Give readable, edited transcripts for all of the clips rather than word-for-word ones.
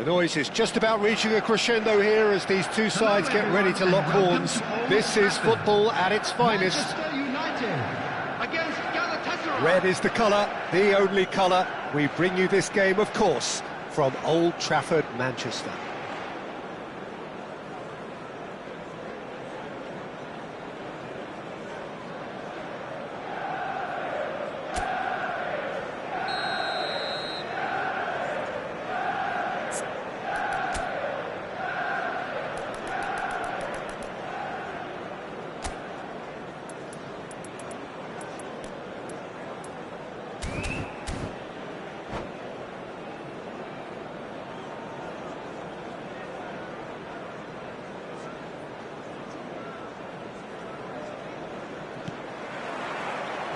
The noise is just about reaching a crescendo here as these two sides get ready to lock horns. This is football at its finest. Red is the colour, the only colour. We bring you this game, of course, from Old Trafford, Manchester.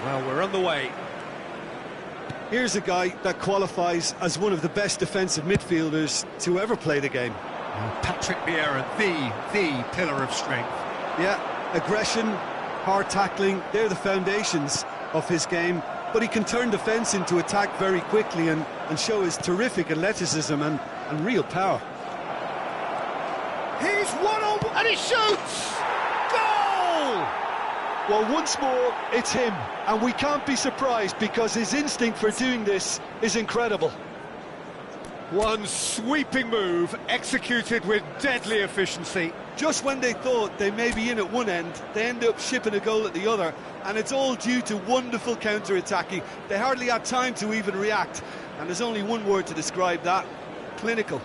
Well, we're on the way. Here's a guy that qualifies as one of the best defensive midfielders to ever play the game. Patrick Vieira, the pillar of strength. Yeah, aggression, hard tackling, they're the foundations of his game. But he can turn defence into attack very quickly and show his terrific athleticism and real power. He's one-on-one and he shoots! Goal! Well, once more, it's him, and we can't be surprised because his instinct for doing this is incredible. One sweeping move, executed with deadly efficiency. Just when they thought they may be in at one end, they end up shipping a goal at the other, and it's all due to wonderful counter-attacking. They hardly had time to even react, and there's only one word to describe that: clinical.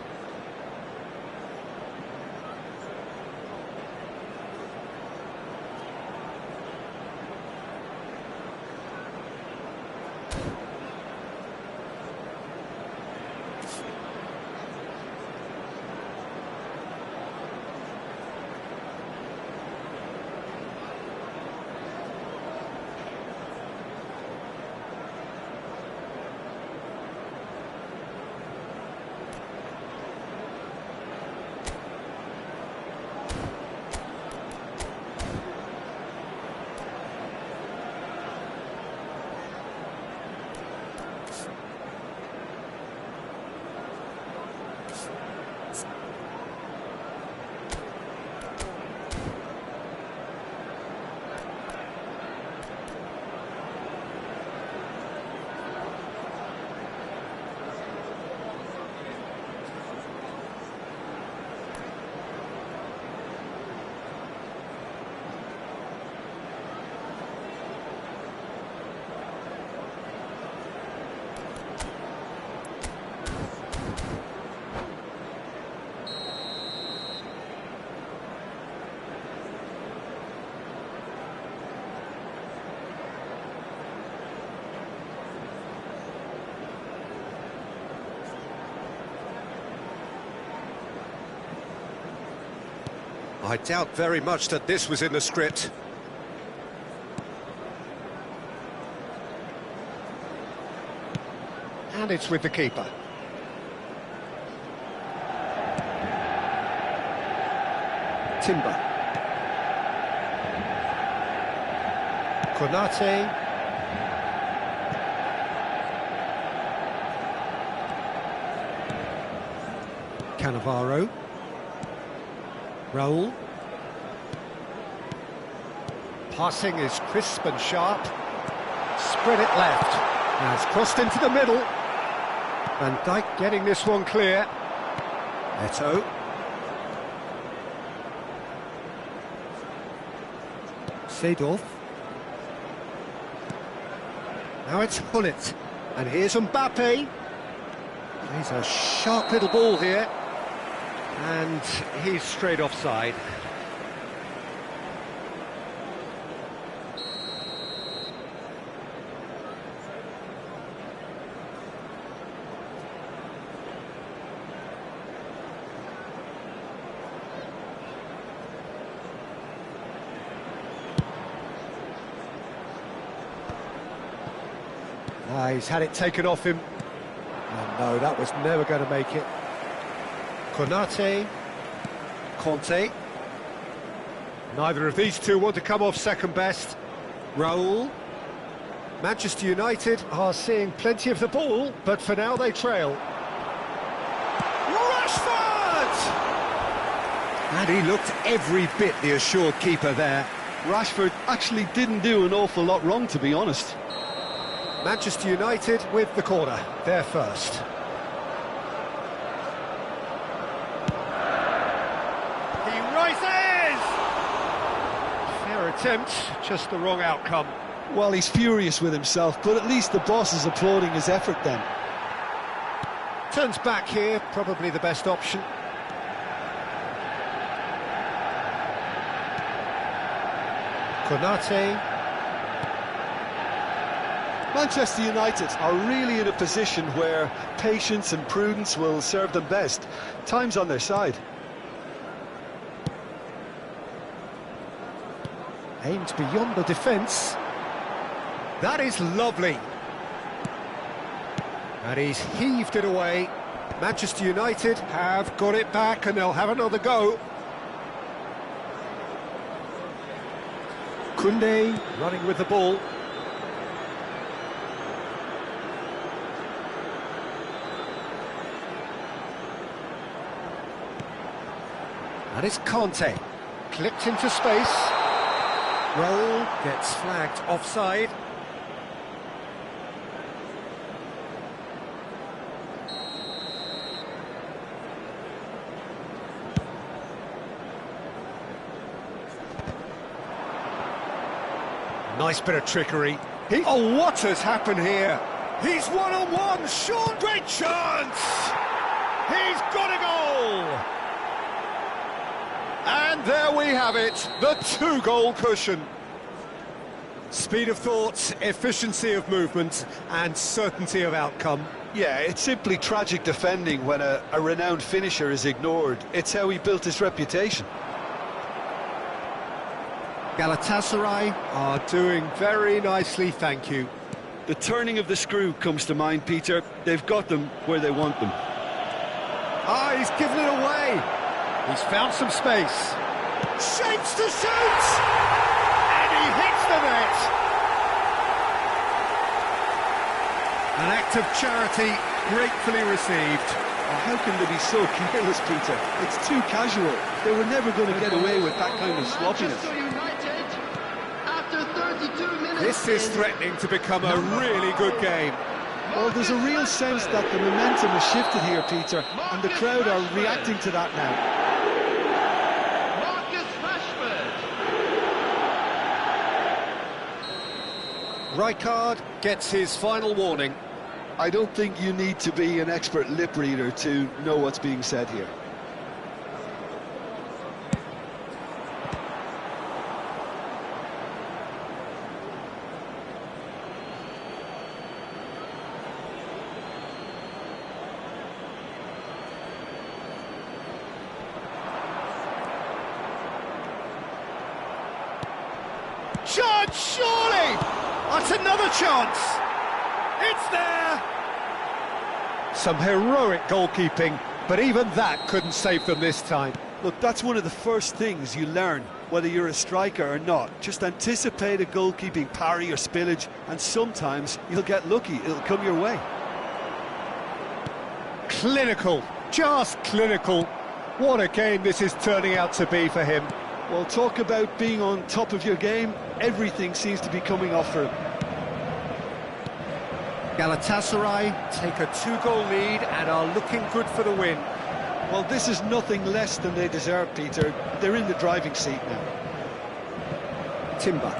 I doubt very much that this was in the script. And it's with the keeper. Timber. Konate. Cannavaro. Raul. Passing is crisp and sharp. Spread it left. Now it's crossed into the middle. Van Dijk getting this one clear. Eto. Seedorf. Now it's Hullet. And here's Mbappe. He's a sharp little ball here. And he's straight offside. He's had it taken off him. Oh no, that was never going to make it. Konate, Conte. Neither of these two want to come off second best. Raul. Manchester United are seeing plenty of the ball, but for now they trail. Rashford! And he looked every bit the assured keeper there. Rashford actually didn't do an awful lot wrong, to be honest. Manchester United with the corner, they're first. He rises! Fair attempt, just the wrong outcome. Well, he's furious with himself, but at least the boss is applauding his effort then. Turns back here, probably the best option. Konate. Manchester United are really in a position where patience and prudence will serve them best. Time's on their side. Aimed beyond the defence. That is lovely. And he's heaved it away. Manchester United have got it back and they'll have another go. Koundé running with the ball. And it's Conte. Clipped into space. Raul gets flagged offside. Nice bit of trickery. Oh, what has happened here? He's one-on-one, Sean, great chance! He's got a goal! And there we have it, the two-goal cushion. Speed of thought, efficiency of movement, and certainty of outcome. Yeah, it's simply tragic defending when a renowned finisher is ignored. It's how he built his reputation. Galatasaray are doing very nicely, thank you. The turning of the screw comes to mind, Peter. They've got them where they want them. Ah, he's given it away. He's found some space. Shapes to shoot! And he hits the net. An act of charity gratefully received. Oh, how can they be so careless, Peter? It's too casual. They were never going to get away with that kind of sloppiness. This is threatening to become a really good game. Well, there's a real sense that the momentum has shifted here, Peter, and the crowd are reacting to that now. Rijkaard gets his final warning. I don't think you need to be an expert lip reader to know what's being said here. Chance, surely! That's another chance! It's there! Some heroic goalkeeping, but even that couldn't save them this time. Look, that's one of the first things you learn, whether you're a striker or not. Just anticipate a goalkeeping parry or spillage, and sometimes you'll get lucky, it'll come your way. Clinical, just clinical. What a game this is turning out to be for him. Well, talk about being on top of your game. Everything seems to be coming off for him. Galatasaray take a two-goal lead and are looking good for the win. Well, this is nothing less than they deserve, Peter. They're in the driving seat now. Timber.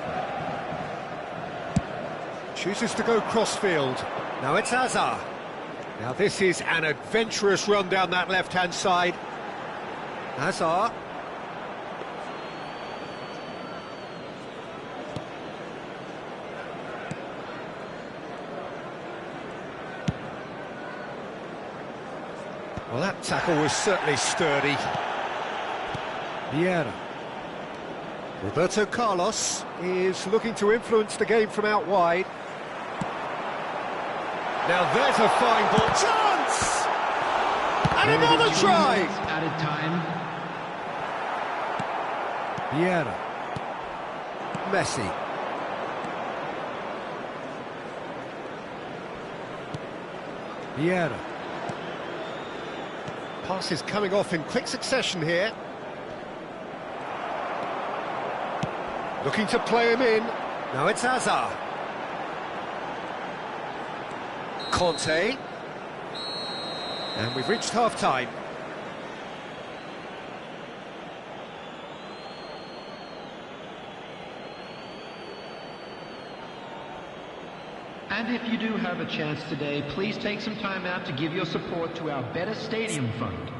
Chooses to go crossfield. Now it's Hazard. Now this is an adventurous run down that left-hand side. Hazard. Well, that tackle was certainly sturdy. Vieira. Roberto Carlos is looking to influence the game from out wide. Now there's a fine ball. Chance! And another try! Added time. Vieira. Messi. Vieira. Passes coming off in quick succession here. Looking to play him in. Now it's Hazard. Conte. And we've reached half-time. And if you do have a chance today, please take some time out to give your support to our Better Stadium Fund.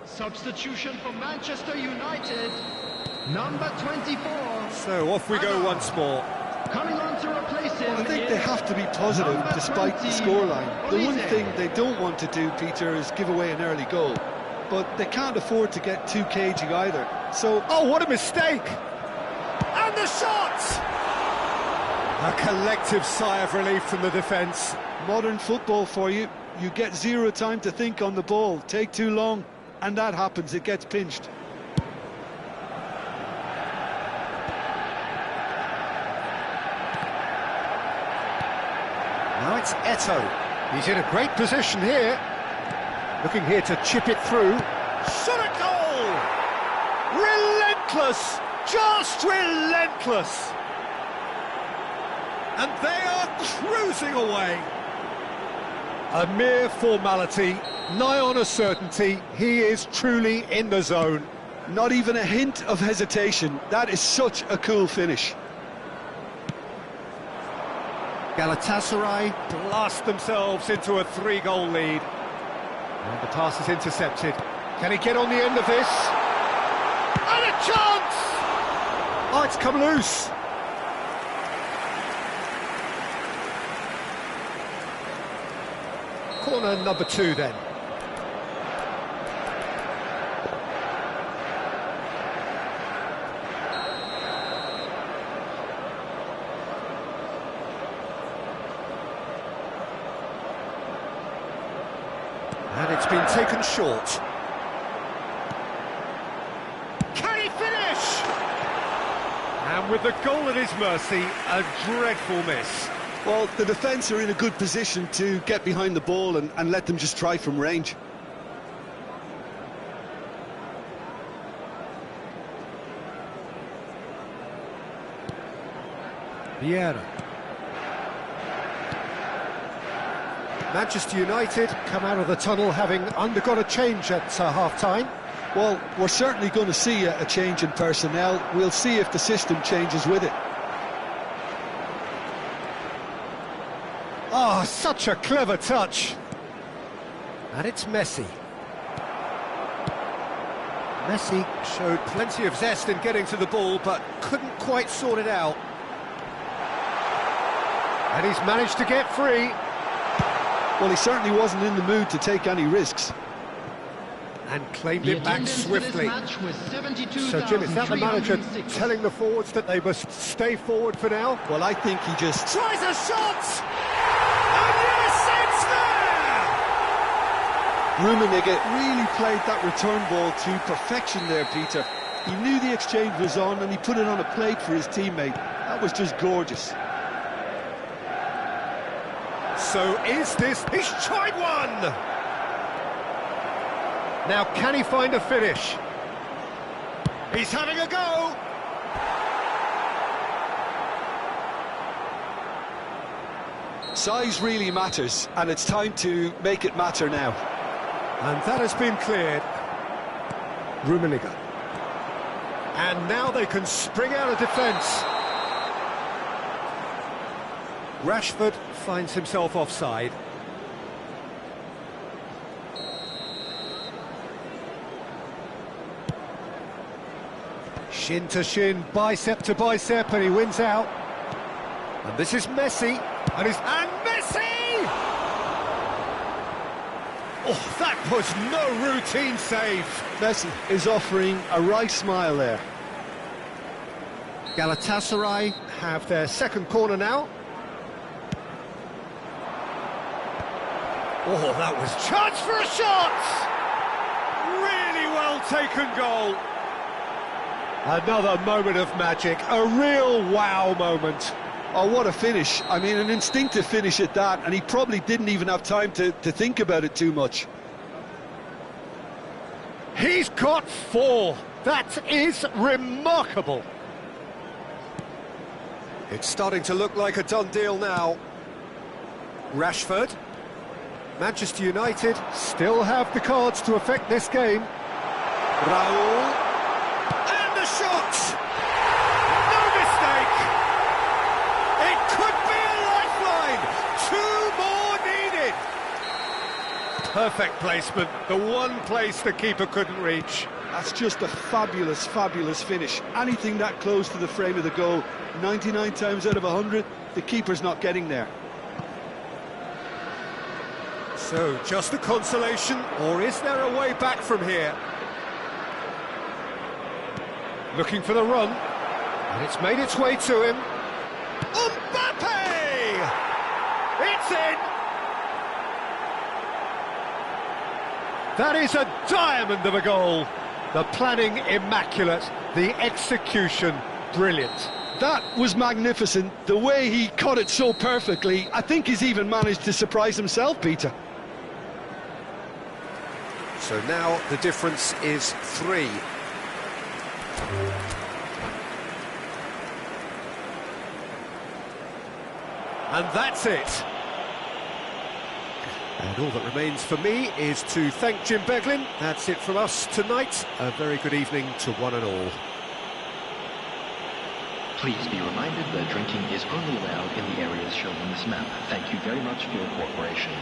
Substitution for Manchester United, number 24. So off we go once more. Coming on to replace him. Well, I think they have to be positive despite the scoreline. The one thing they don't want to do, Peter, is give away an early goal. But they can't afford to get too cagey either. So, oh, what a mistake! And the shot! A collective sigh of relief from the defence. Modern football for you. You get zero time to think on the ball. Take too long. And that happens, it gets pinched. Now it's Eto'o. He's in a great position here. Looking here to chip it through. Shot a goal! Relentless! Just relentless! And they are cruising away. A mere formality, nigh on a certainty. He is truly in the zone. Not even a hint of hesitation. That is such a cool finish. Galatasaray blast themselves into a 3-goal lead. And the pass is intercepted. Can he get on the end of this? And a chance! Oh, it's come loose. Corner number 2 then. And it's been taken short. Can he finish? And with the goal at his mercy, a dreadful miss. Well, the defence are in a good position to get behind the ball and let them just try from range. Vieira. Manchester United come out of the tunnel having undergone a change at half-time. Well, we're certainly going to see a change in personnel. We'll see if the system changes with it. Oh, such a clever touch. And it's Messi. Messi showed plenty of zest in getting to the ball, but couldn't quite sort it out. And he's managed to get free. Well, he certainly wasn't in the mood to take any risks. And claimed it back swiftly. So, Jim, is that the manager telling the forwards that they must stay forward for now? Well, I think he just... Tries a shot! And yes, it's there! Rummenigge really played that return ball to perfection there, Peter. He knew the exchange was on and he put it on a plate for his teammate. That was just gorgeous. So is this... He's tried one! Now, can he find a finish? He's having a go! Size really matters, and it's time to make it matter now. And that has been cleared. Rummenigge. And now they can spring out of defence. Rashford finds himself offside. Shin to shin, bicep to bicep, and he wins out. And this is Messi, and Messi! Oh, that was no routine save. Messi is offering a right smile there. Galatasaray have their second corner now. Oh, that was chance for a shot! Really well taken goal. Another moment of magic, a real wow moment. Oh, what a finish. I mean, an instinctive finish at that, and he probably didn't even have time to think about it too much. He's got 4. That is remarkable. It's starting to look like a done deal now. Rashford. Manchester United still have the cards to affect this game. Raul. And the shot! No mistake! It could be a lifeline! 2 more needed! Perfect placement, the one place the keeper couldn't reach. That's just a fabulous, fabulous finish. Anything that close to the frame of the goal, 99 times out of 100, the keeper's not getting there. So, just a consolation, or is there a way back from here? Looking for the run, and it's made its way to him. Mbappe! It's in! That is a diamond of a goal. The planning immaculate, the execution brilliant. That was magnificent. The way he caught it so perfectly, I think he's even managed to surprise himself, Peter. So now the difference is 3. And that's it. And all that remains for me is to thank Jim Beglin. That's it from us tonight. A very good evening to one and all. Please be reminded that drinking is only allowed in the areas shown on this map. Thank you very much for your cooperation.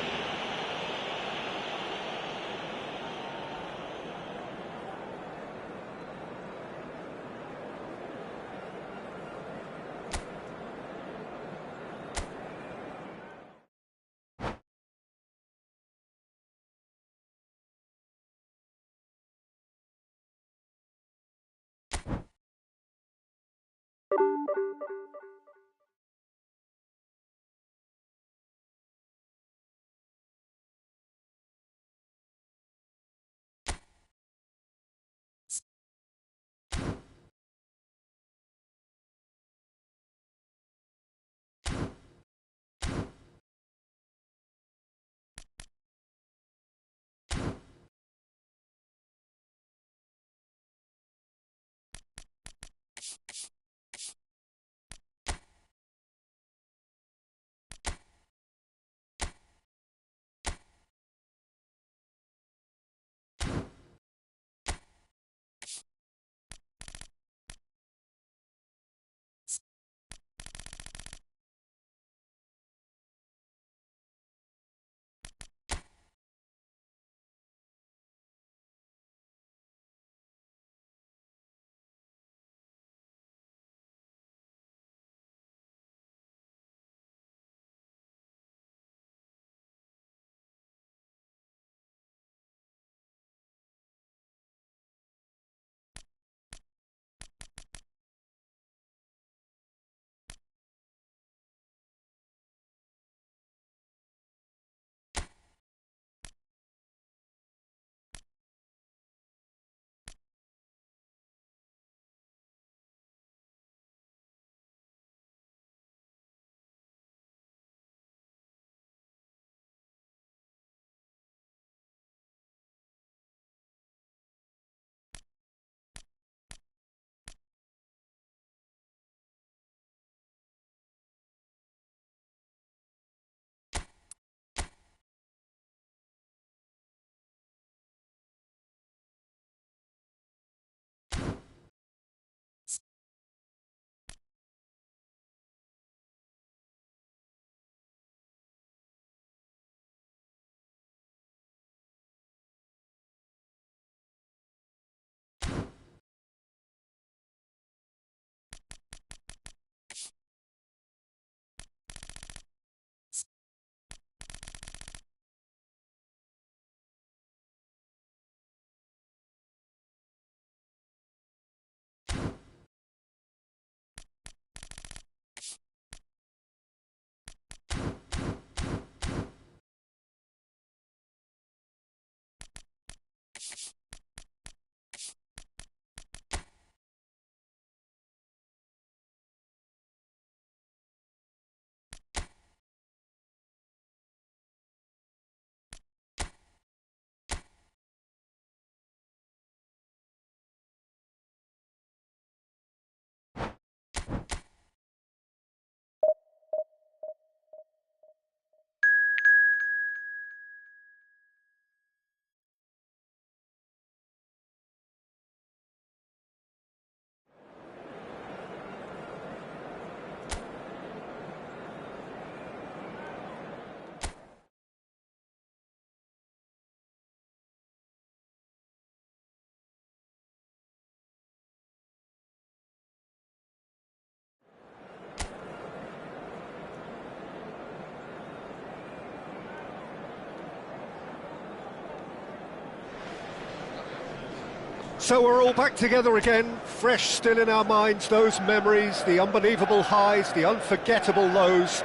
So we're all back together again, fresh still in our minds, those memories, the unbelievable highs, the unforgettable lows.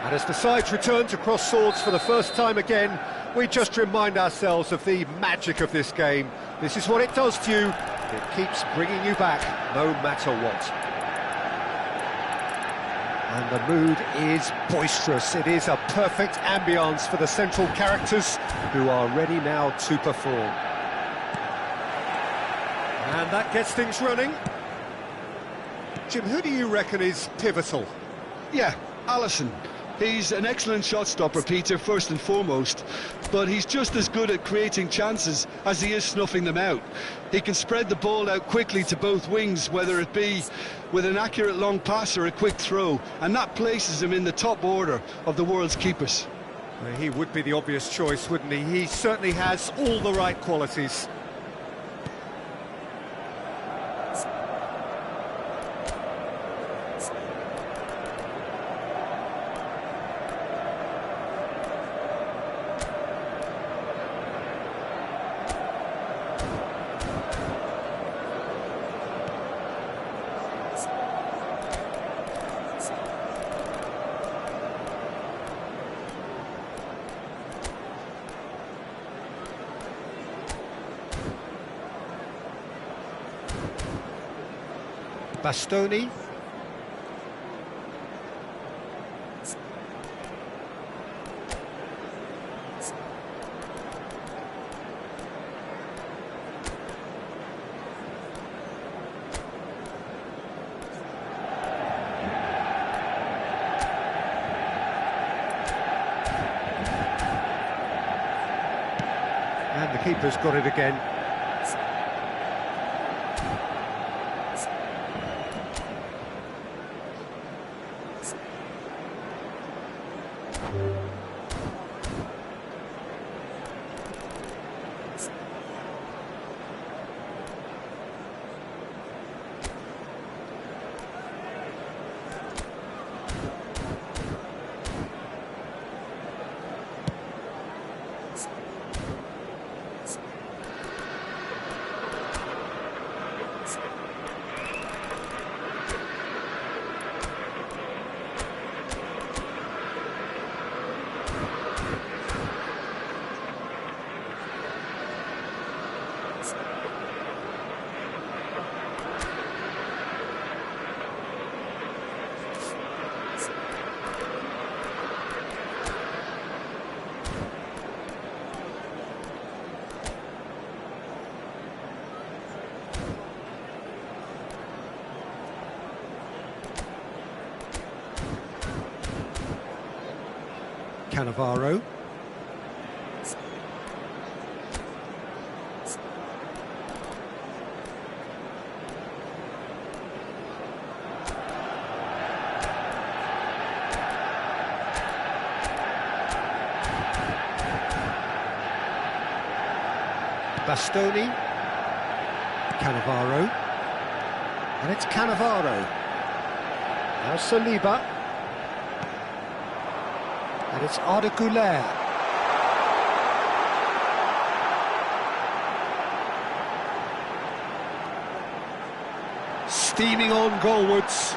And as the sides return to cross swords for the first time again, we just remind ourselves of the magic of this game. This is what it does to you. It keeps bringing you back, no matter what. And the mood is boisterous. It is a perfect ambience for the central characters who are ready now to perform. And that gets things running. Jim, who do you reckon is pivotal? Yeah, Alisson. He's an excellent shot stopper, Peter, first and foremost, but he's just as good at creating chances as he is snuffing them out. He can spread the ball out quickly to both wings, whether it be with an accurate long pass or a quick throw, and that places him in the top order of the world's keepers. Well, he would be the obvious choice, wouldn't he? He certainly has all the right qualities. Bastoni. And the keeper's got it again. Cannavaro. Bastoni. Cannavaro. And it's Cannavaro. Now Saliba. And it's Arda Güler. Steaming on goalwards.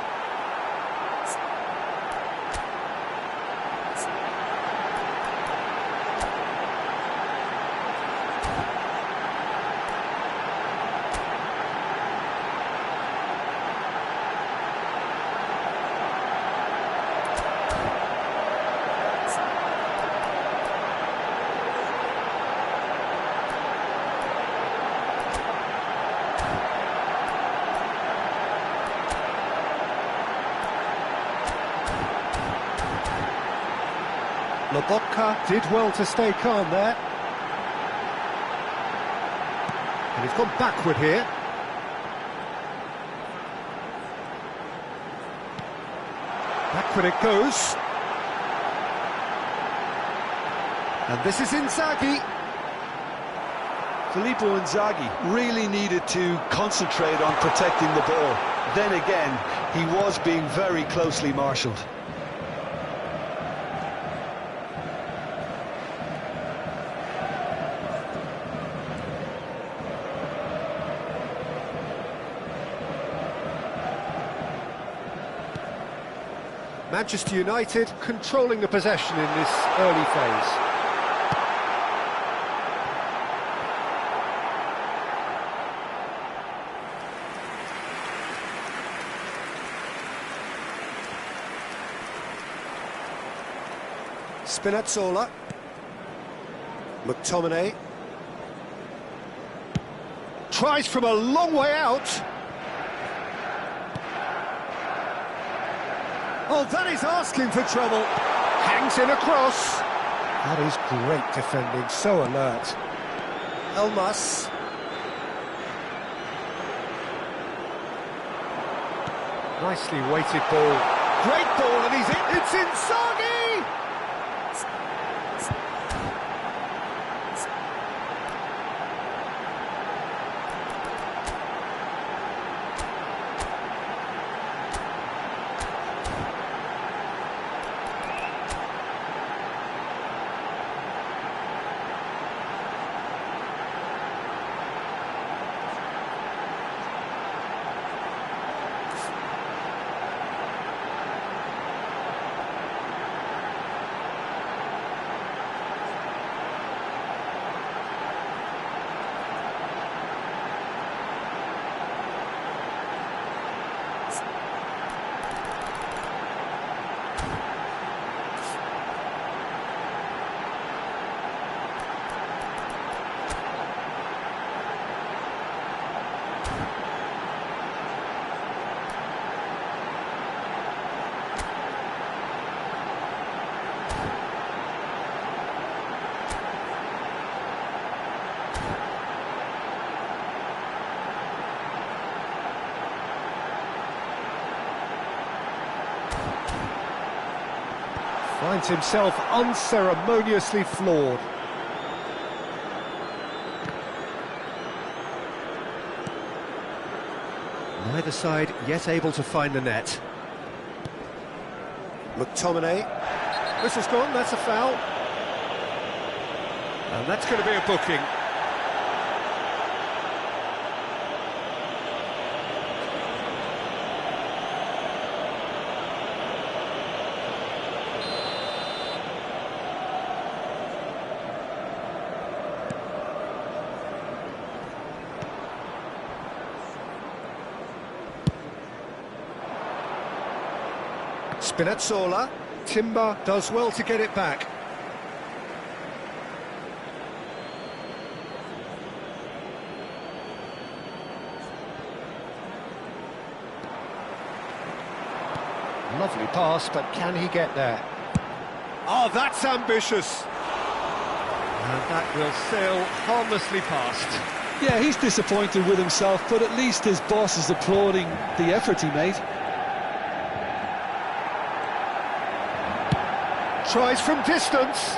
Lobotka did well to stay calm there. And he's gone backward here. Backward it goes. And this is Inzaghi. Filippo Inzaghi really needed to concentrate on protecting the ball. Then again, he was being very closely marshalled. Manchester United controlling the possession in this early phase. Spinazzola. McTominay. Tries from a long way out. Oh, that is asking for trouble. Hangs in across. That is great defending, so alert. Elmas. Nicely weighted ball. Great ball, and he's in. It's Inzaghi! Finds himself unceremoniously floored. Neither side yet able to find the net. McTominay. Whistle's gone, that's a foul. And that's going to be a booking. Spinazzola. Timber does well to get it back. Lovely pass, but can he get there? Oh, that's ambitious! And that will sail harmlessly past. Yeah, he's disappointed with himself, but at least his boss is applauding the effort he made. Tries from distance.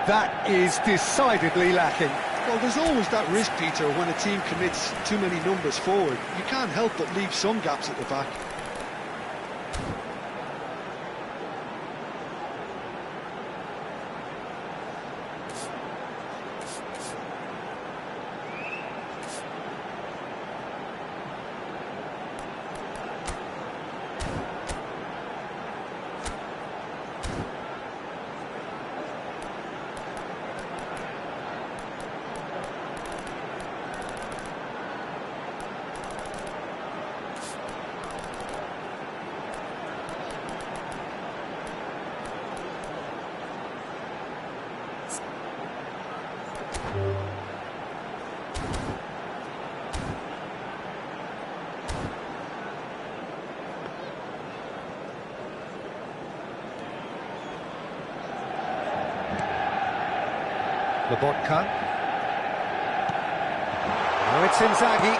That is decidedly lacking. Well, there's always that risk, Peter, when a team commits too many numbers forward. You can't help but leave some gaps at the back. Lobotka. Now it's Inzaghi.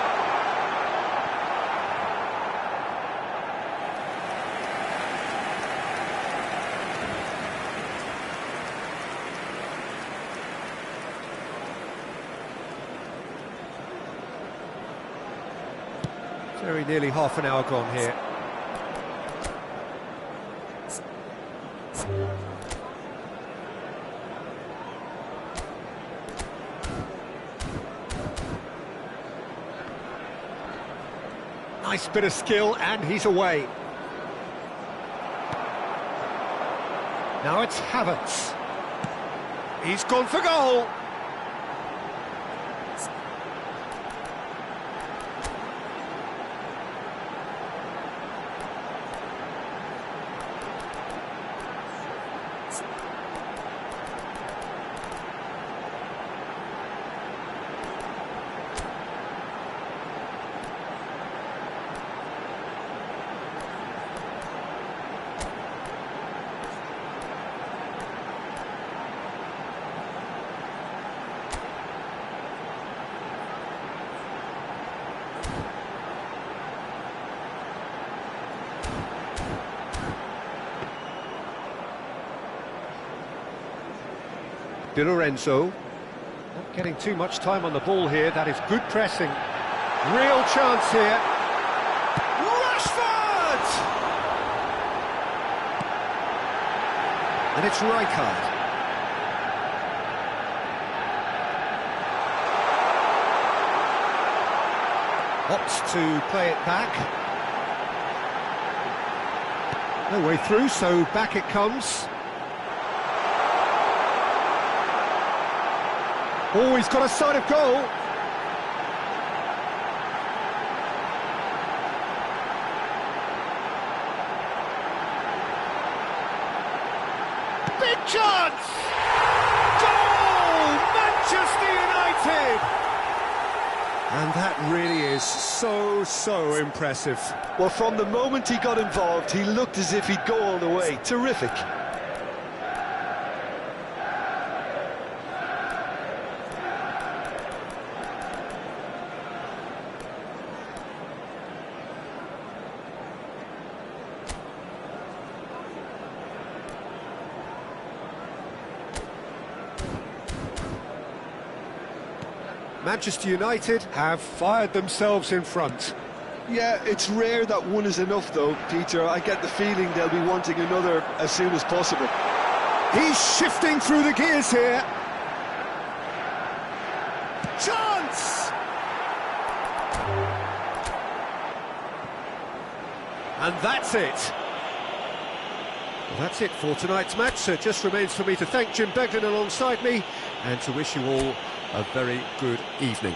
Very nearly half an hour gone here. Nice bit of skill, and he's away. Now it's Havertz. He's gone for goal. Di Lorenzo, not getting too much time on the ball here. That is good pressing. Real chance here. Rashford! And it's Rijkaard. Opts to play it back. No way through, so back it comes. Oh, he's got a sight of goal. Big chance! Goal! Manchester United! And that really is so impressive. Well, from the moment he got involved, he looked as if he'd go all the way. Terrific. Manchester United have fired themselves in front. Yeah, it's rare that one is enough, though, Peter. I get the feeling they'll be wanting another as soon as possible. He's shifting through the gears here. Chance! And that's it. Well, that's it for tonight's match. So it just remains for me to thank Jim Beglin alongside me and to wish you all a very good evening.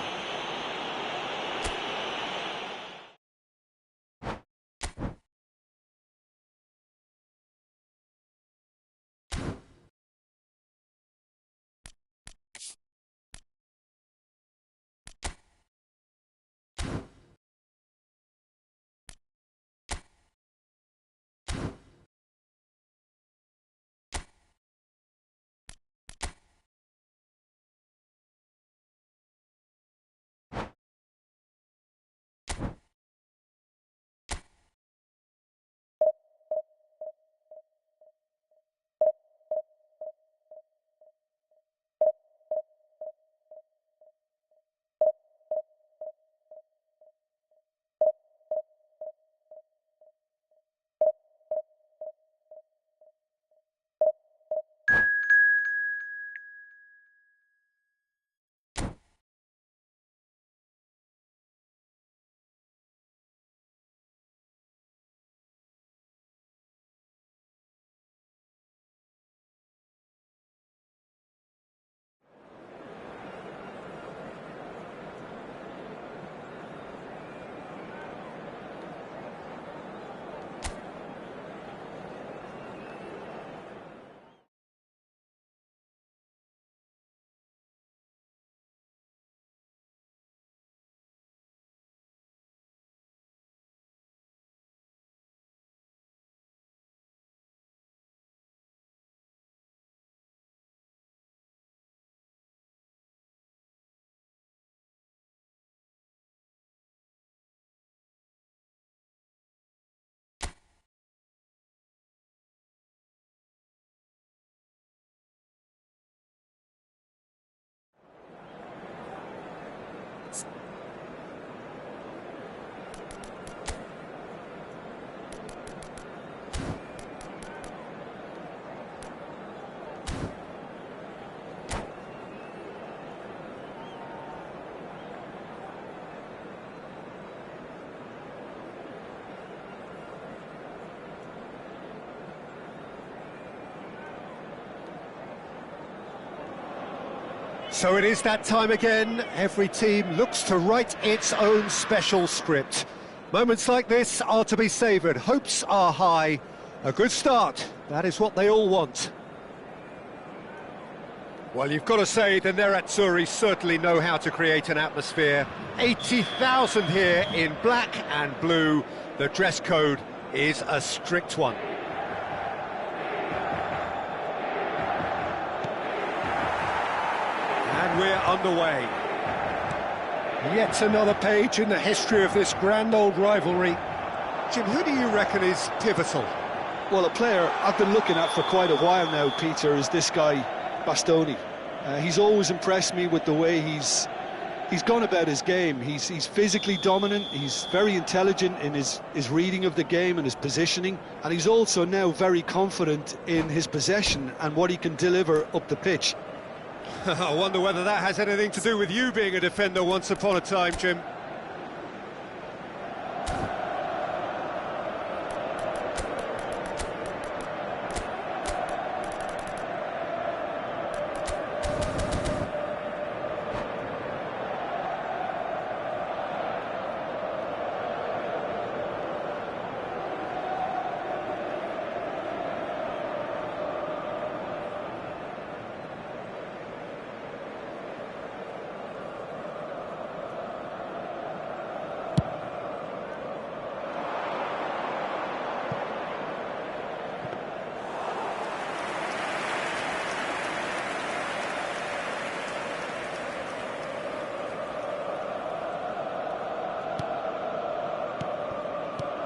So it is that time again. Every team looks to write its own special script. Moments like this are to be savoured. Hopes are high. A good start, that is what they all want. Well, you've got to say the Nerazzurri certainly know how to create an atmosphere. 80,000 here in black and blue. The dress code is a strict one. And we're underway. Yet another page in the history of this grand old rivalry. Jim, who do you reckon is pivotal? Well, a player I've been looking at for quite a while now, Peter, is this guy, Bastoni. He's always impressed me with the way he's gone about his game. He's physically dominant, he's very intelligent in his reading of the game and his positioning, and he's also now very confident in his possession and what he can deliver up the pitch. I wonder whether that has anything to do with you being a defender once upon a time, Jim.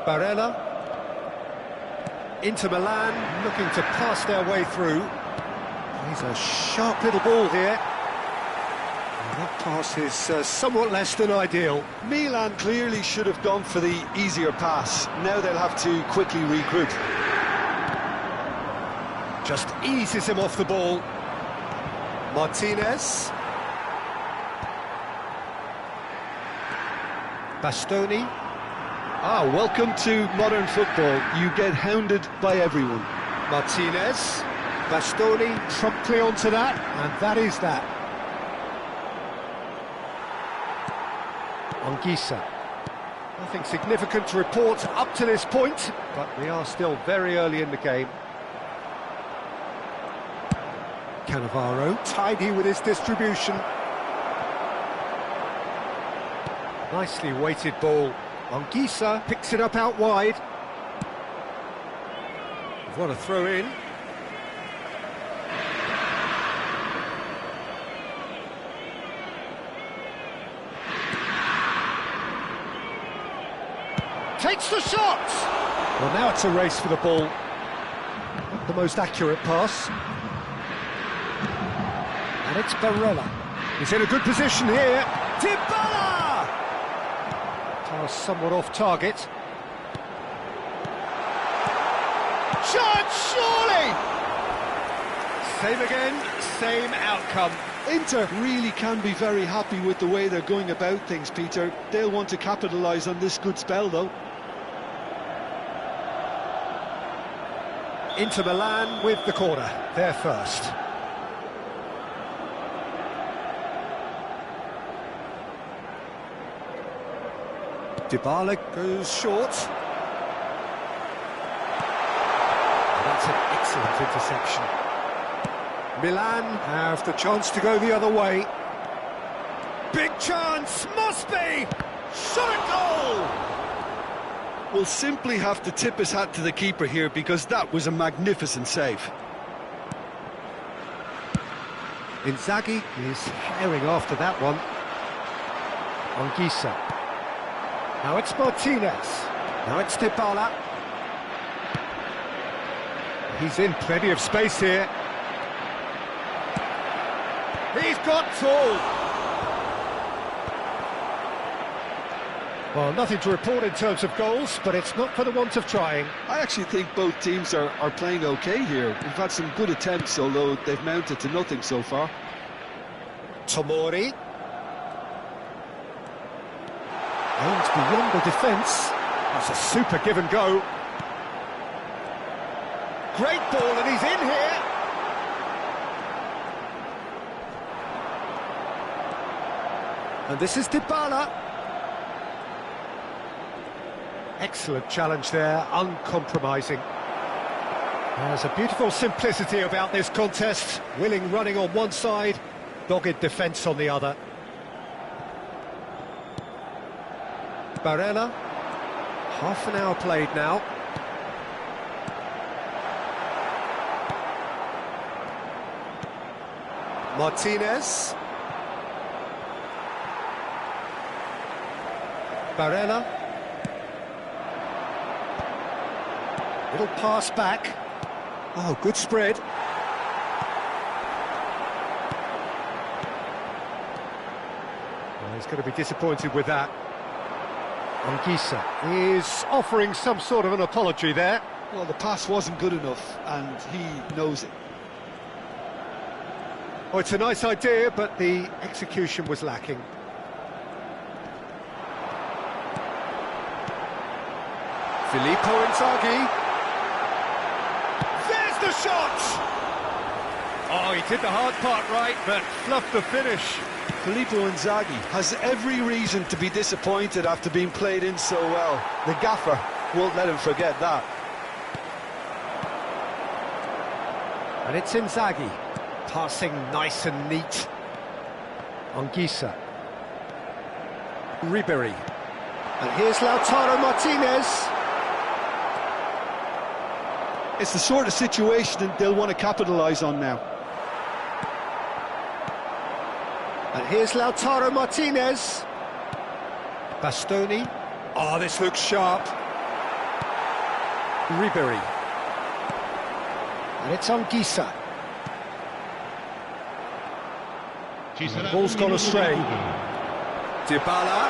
Barella, Inter Milan, looking to pass their way through. He's a sharp little ball here. And that pass is somewhat less than ideal. Milan clearly should have gone for the easier pass. Now they'll have to quickly regroup. Just eases him off the ball. Martinez. Bastoni. Welcome to modern football. You get hounded by everyone. Martinez, Bastoni promptly onto that, and that is that. Anguissa. Nothing significant to report up to this point, but we are still very early in the game. Cannavaro, tidy with his distribution. Nicely weighted ball. Anguissa picks it up out wide. What a throw in. Takes the shot! Well, now it's a race for the ball. Not the most accurate pass. And it's Barella. He's in a good position here. Dybala! Somewhat off target. Chance, surely! Same again, same outcome. Inter really can be very happy with the way they're going about things, Peter. They'll want to capitalise on this good spell, though. Inter Milan with the corner, they're first. Dybala goes short. That's an excellent interception. Milan have the chance to go the other way. Big chance, must be! Shot at goal! We'll simply have to tip his hat to the keeper here because that was a magnificent save. Inzaghi is herring after that one. Anguissa. Now it's Martinez. Now it's Dybala. He's in plenty of space here. He's got tall. Well, nothing to report in terms of goals, but it's not for the want of trying. I actually think both teams are playing okay here. We've had some good attempts, although they've mounted to nothing so far. Tomori. Aims beyond the defence. That's a super give and go. Great ball, and he's in here. And this is Dybala. Excellent challenge there, uncompromising. There's a beautiful simplicity about this contest. Willing running on one side, dogged defence on the other. Barella. Half an hour played now. Martinez. Barella. Little pass back. Oh, good spread. Well, he's going to be disappointed with that. Anguissa is offering some sort of an apology there. Well, the pass wasn't good enough, and he knows it. Oh, it's a nice idea, but the execution was lacking. Filippo Inzaghi. There's the shot! Oh, he did the hard part right, but fluffed the finish. Filippo Inzaghi has every reason to be disappointed after being played in so well. The gaffer won't let him forget that. And it's Inzaghi, passing nice and neat. Anguissa. Ribery. And here's Lautaro Martinez. It's the sort of situation they'll want to capitalise on now. And here's Lautaro Martinez. Bastoni. Oh, this looks sharp. Ribery. And it's Anguissa. The ball's gone astray. Dybala.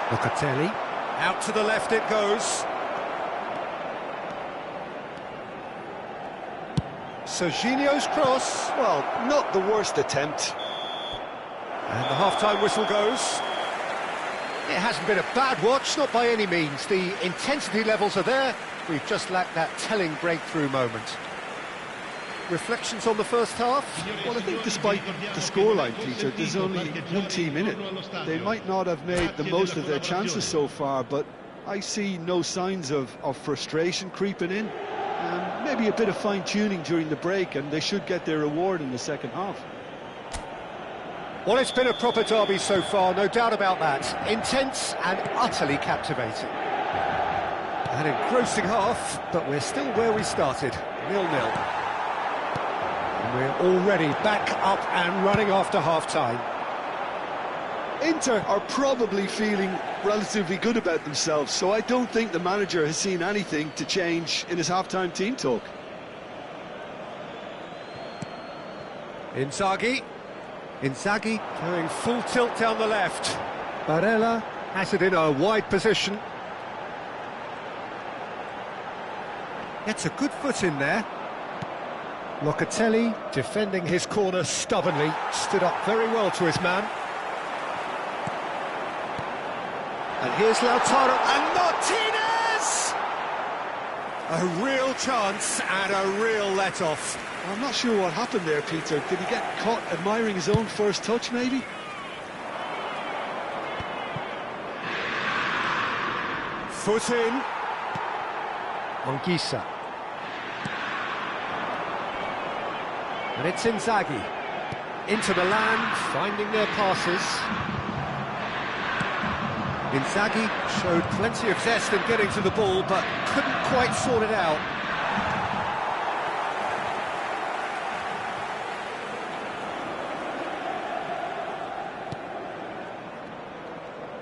Locatelli. Out to the left it goes. Serginho's cross. Well, not the worst attempt. And the half-time whistle goes. It hasn't been a bad watch, not by any means. The intensity levels are there. We've just lacked that telling breakthrough moment. Reflections on the first half? Well, I think despite the scoreline, Peter, there's only one team in it. They might not have made the most of their chances so far, but I see no signs of frustration creeping in. Maybe a bit of fine-tuning during the break, and they should get their reward in the second half. Well, it's been a proper derby so far, no doubt about that. Intense and utterly captivating. An engrossing half, but we're still where we started, 0-0. And we're already back up and running after half-time. Inter are probably feeling relatively good about themselves, so I don't think the manager has seen anything to change in his half-time team talk. Inzaghi. Inzaghi going full tilt down the left. Barella has it in a wide position. Gets a good foot in there. Locatelli defending his corner stubbornly. Stood up very well to his man. And here's Lautaro and Martinez! A real chance and a real let-off. I'm not sure what happened there, Peter. Did he get caught admiring his own first touch, maybe? Foot in. Anguissa. And it's Inzaghi. Into the land, finding their passes. Inzaghi showed plenty of zest in getting to the ball, but couldn't quite sort it out.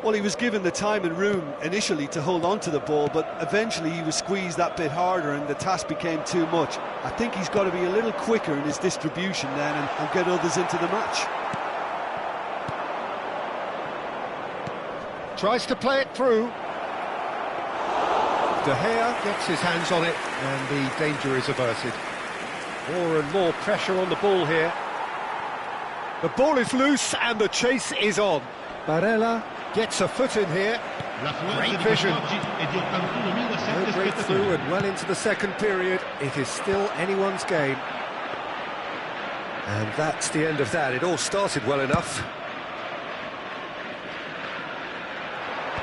Well, he was given the time and room initially to hold on to the ball, but eventually he was squeezed that bit harder and the task became too much. I think he's got to be a little quicker in his distribution then and get others into the match. Tries to play it through. De Gea gets his hands on it and the danger is averted. More and more pressure on the ball here. The ball is loose and the chase is on. Barella gets a foot in here. Great vision. No breakthrough and well into the second period. It is still anyone's game. And that's the end of that. It all started well enough.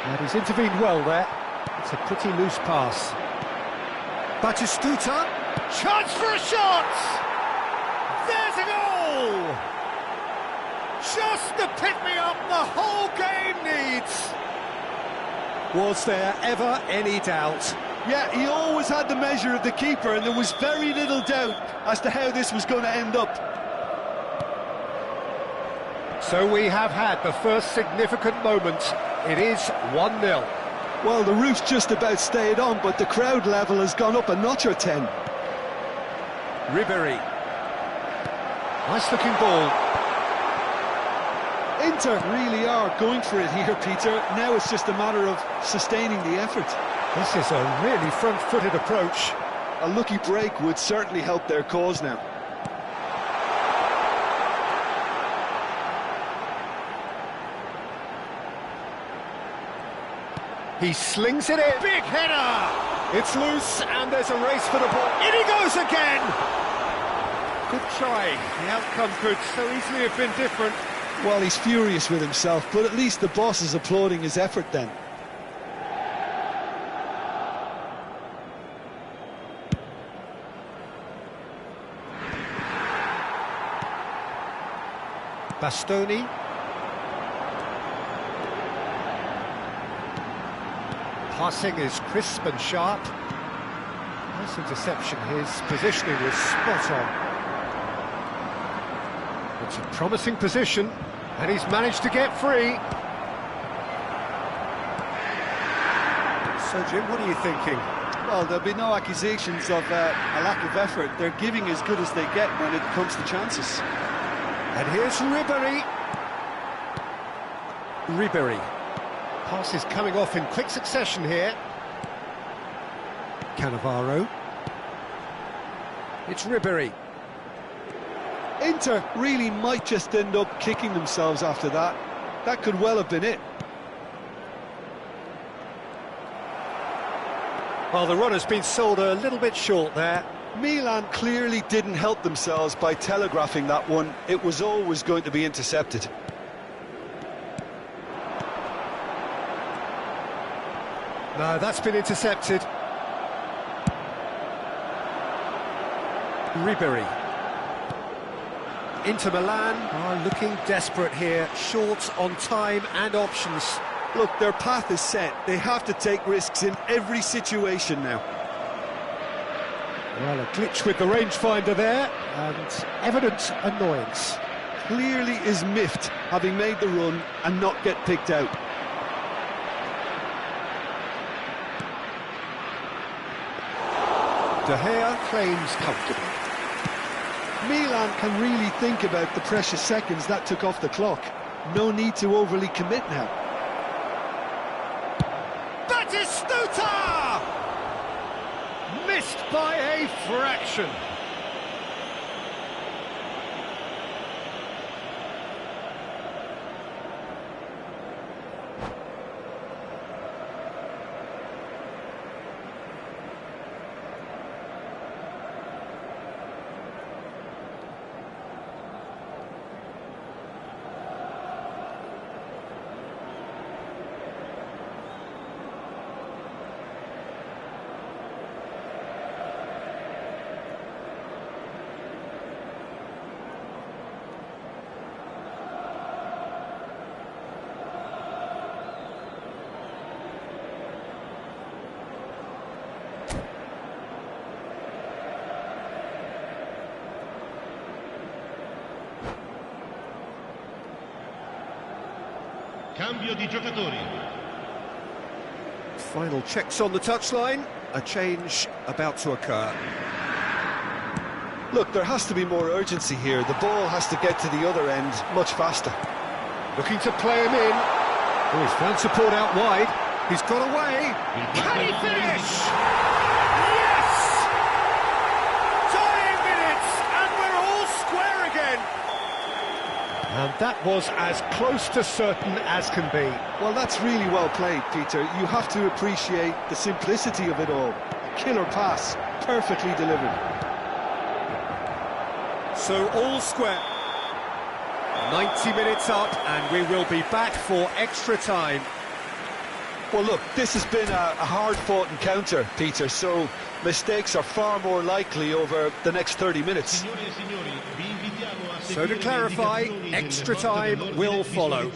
And he's intervened well there. It's a pretty loose pass. Batistuta, chance for a shot! There's a goal! Just the pick-me-up the whole game needs! Was there ever any doubt? Yeah, he always had the measure of the keeper, and there was very little doubt as to how this was going to end up. So we have had the first significant moment. It is 1-0. Well, the roof's just about stayed on, but the crowd level has gone up a notch or 10. Ribery. Nice-looking ball. Inter really are going for it here, Peter. Now it's just a matter of sustaining the effort. This is a really front-footed approach. A lucky break would certainly help their cause now. He slings it in. Big header! It's loose and there's a race for the ball. In he goes again! Good try. The outcome could so easily have been different. Well, he's furious with himself, but at least the boss is applauding his effort then. Bastoni. Passing is crisp and sharp. Nice interception. His positioning was spot on. It's a promising position, and he's managed to get free. So, Jim, what are you thinking? Well, there'll be no accusations of a lack of effort. They're giving as good as they get when it comes to chances. And here's Ribery. Ribery. Pass is coming off in quick succession here. Cannavaro. It's Ribery. Inter really might just end up kicking themselves after that. That could well have been it. Well, the run has been sold a little bit short there. Milan clearly didn't help themselves by telegraphing that one. It was always going to be intercepted. No, that's been intercepted. Ribery. Inter Milan are looking desperate here, short on time and options. Look, their path is set. They have to take risks in every situation now. Well, a glitch with the rangefinder there, and evident annoyance. Clearly is miffed, having made the run and not get picked out. De Gea claims comfortably. Milan can really think about the precious seconds that took off the clock. No need to overly commit now. Batistuta! Missed by a fraction. Cambio di giocatori. Final checks on the touchline. A change about to occur. Look, there has to be more urgency here. The ball has to get to the other end much faster. Looking to play him in. Oh, he's found support out wide. He's got away. Can he finish? Yes! Dying minutes, and we're all square again. And that was as close to certain as can be. Well, that's really well played, Peter. You have to appreciate the simplicity of it all. A killer pass, perfectly delivered. So all square. 90 minutes up, and we will be back for extra time. Well, look, this has been a hard-fought encounter, Peter, so mistakes are far more likely over the next 30 minutes. So to clarify, extra time will follow.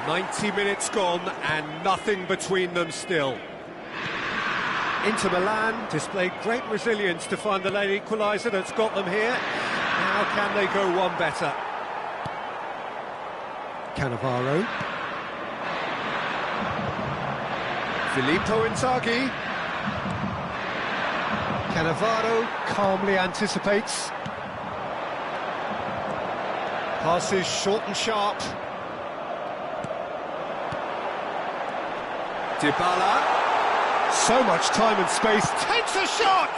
"90 minutes gone and nothing between them still." Inter Milan displayed great resilience to find the late equaliser that's got them here. Now can they go one better? Cannavaro. Filippo Inzaghi. Cannavaro calmly anticipates. Passes short and sharp. Dybala. So much time and space. Takes a shot!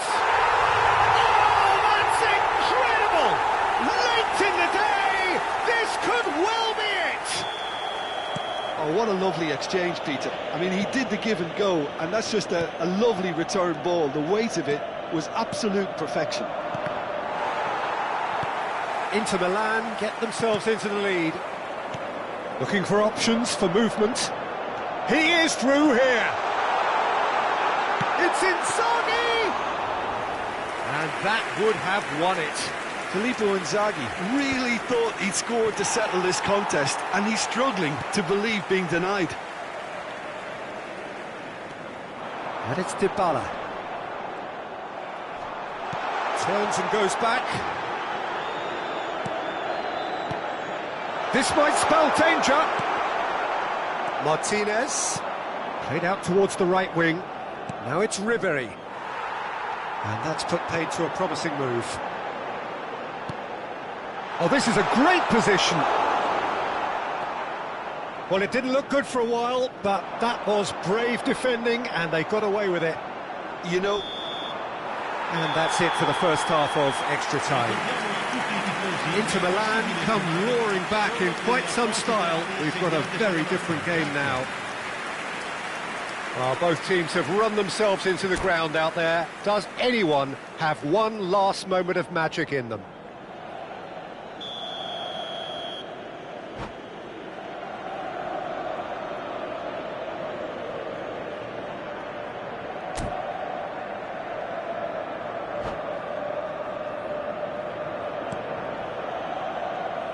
Oh, that's incredible! Late in the day, this could well be it! Oh, what a lovely exchange, Peter. I mean, he did the give and go, and that's just a lovely return ball. The weight of it was absolute perfection. Inter Milan get themselves into the lead. Looking for options for movement. He is through here. It's Inzaghi! And that would have won it. Filippo Inzaghi really thought he'd scored to settle this contest, and he's struggling to believe being denied. And it's Dybala. Turns and goes back. This might spell danger. Martinez. Played out towards the right wing. Now it's Ribery. And that's put paid to a promising move. Oh, this is a great position. Well, it didn't look good for a while, but that was brave defending, and they got away with it. You know... And that's it for the first half of extra time. Inter Milan come roaring back in quite some style. We've got a very different game now. Well, both teams have run themselves into the ground out there. Does anyone have one last moment of magic in them?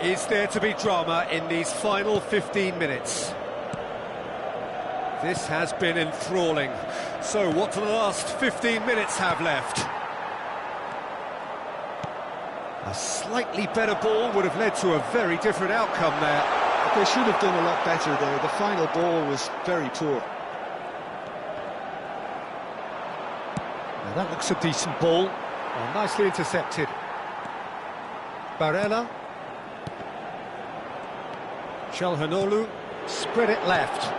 Is there to be drama in these final 15 minutes? This has been enthralling. So what do the last 15 minutes have left? A slightly better ball would have led to a very different outcome there. They should have done a lot better there. The final ball was very poor. Now that looks a decent ball. Well, nicely intercepted. Barella. Calhanoglu spread it left.